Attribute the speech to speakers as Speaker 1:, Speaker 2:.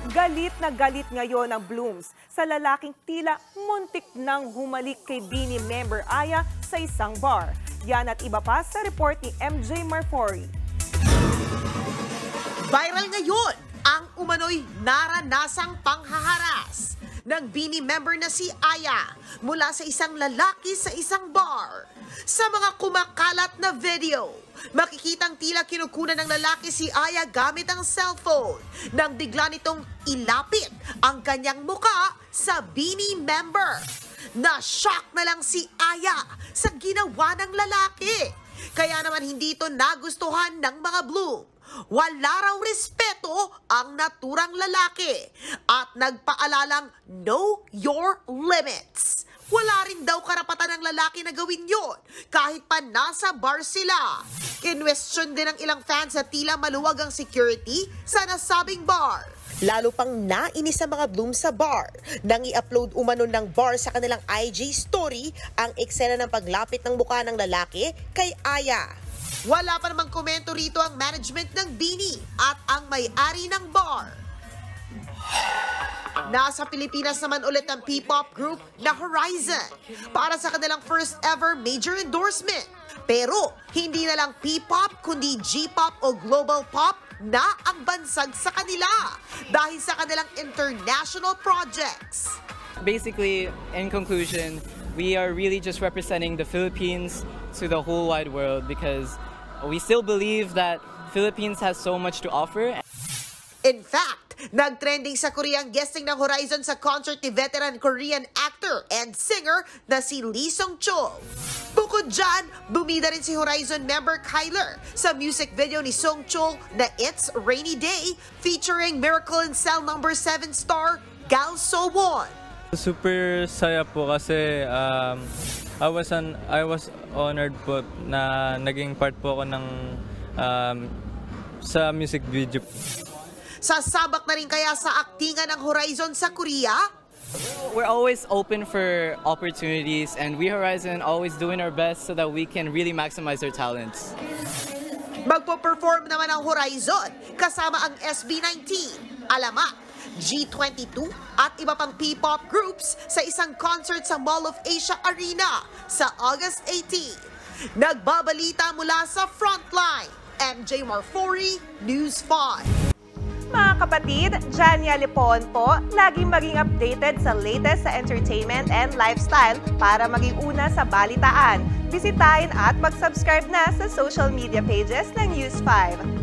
Speaker 1: Galit na galit ngayon ang Blooms sa lalaking tila muntik nang humalik kay Bini member Aya sa isang bar. Yan at iba pa sa report ni MJ Marfori.
Speaker 2: Viral ngayon ang umano'y naranasang panghaharas ng Bini member na si Aya mula sa isang lalaki sa isang bar. Sa mga kumakalat na video, makikitang tila kinukunan ng lalaki si Aya gamit ang cellphone nang bigla nitong ilapit ang kanyang muka sa Bini member. Na-shock na lang si Aya sa ginawa ng lalaki. Kaya naman hindi ito nagustuhan ng mga Bloom. Wala raw respeto ang naturang lalaki at nagpaalalang know your limits. Wala rin daw karapatan ng lalaki na gawin yon kahit pa nasa bar sila. Kinwestiyon din ng ilang fans na tila maluwag ang security sa nasabing bar. Lalo pang nainis sa mga Bloom sa bar nang i-upload umano ng bar sa kanilang IG story ang eksena ng paglapit ng mukha ng lalaki kay Aya. Wala pa namang komento rito ang management ng Bini at ang may-ari ng bar. Nasa Pilipinas naman ulit ang P-pop group na Horizon para sa kanilang first ever major endorsement. Pero hindi na lang P-pop kundi G-pop o global pop na ang bansag sa kanila dahil sa kanilang international projects.
Speaker 3: Basically, in conclusion, we are really just representing the Philippines to the whole wide world because we still believe that Philippines has so much to offer.
Speaker 2: In fact, nag-trending sa Korea ang guesting ng Horizon sa concert ni veteran Korean actor and singer na si Lee Song-chul. Bukod dyan, bumida rin si Horizon member Kyler sa music video ni Song-chul na It's Rainy Day featuring Miracle in Cell No. 7 star Gal So-won.
Speaker 4: Super saya po kasi I was honored po na naging part po ako ng sa music video.
Speaker 2: Sasabak na rin kaya sa aktingan ng Horizon sa Korea?
Speaker 3: We're always open for opportunities and we Horizon always doing our best so that we can really maximize our talents.
Speaker 2: Magpo-perform naman ang Horizon kasama ang SB19, Alamat, G22 at iba pang P-pop groups sa isang concert sa Mall of Asia Arena sa August 18. Nagbabalita mula sa Frontline, MJ Marfori, News 5.
Speaker 1: Mga kapatid, Jania Lipon po, laging maging updated sa latest sa entertainment and lifestyle para maging una sa balitaan. Bisitahin at mag-subscribe na sa social media pages ng News 5.